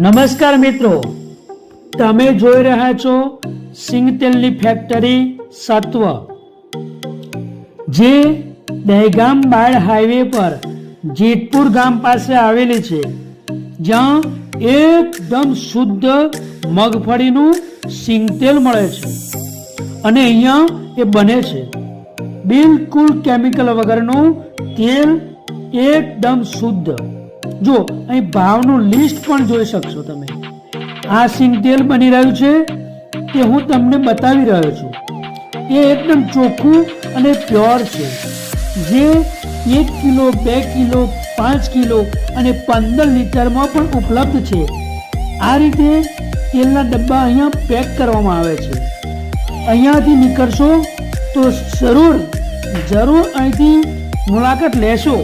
નમસ્કાર મિત્રો, તમે જોઈ રહ્યા છો સિંગતેલની ફેક્ટરી સત્વ, જે દહેગામ બાળ હાઈવે પર જેતપુર ગામ પાસે આવેલી છે, જ્યાં એકદમ શુદ્ધ મગફળીનું સિંગતેલ મળે છે અને અહીંયા એ બને છે બિલકુલ કેમિકલ વગરનું તેલ, એકદમ શુદ્ધ. જો અહીં ભાવનું લિસ્ટ પણ જોઈ શકશો તમે. આ સિંગતેલ બની રહ્યું છે તે હું તમને બતાવી રહ્યો છું. એ એકદમ ચોખ્ખું અને પ્યોર છે, જે 1 કિલો, 2 કિલો, 5 કિલો અને 15 લીટરમાં પણ ઉપલબ્ધ છે. આ રીતે તેલના ડબ્બા અહીંયા પેક કરવામાં આવે છે. અહીંયાથી નીકળશો તો જરૂર અહીંથી મુલાકાત લેશો.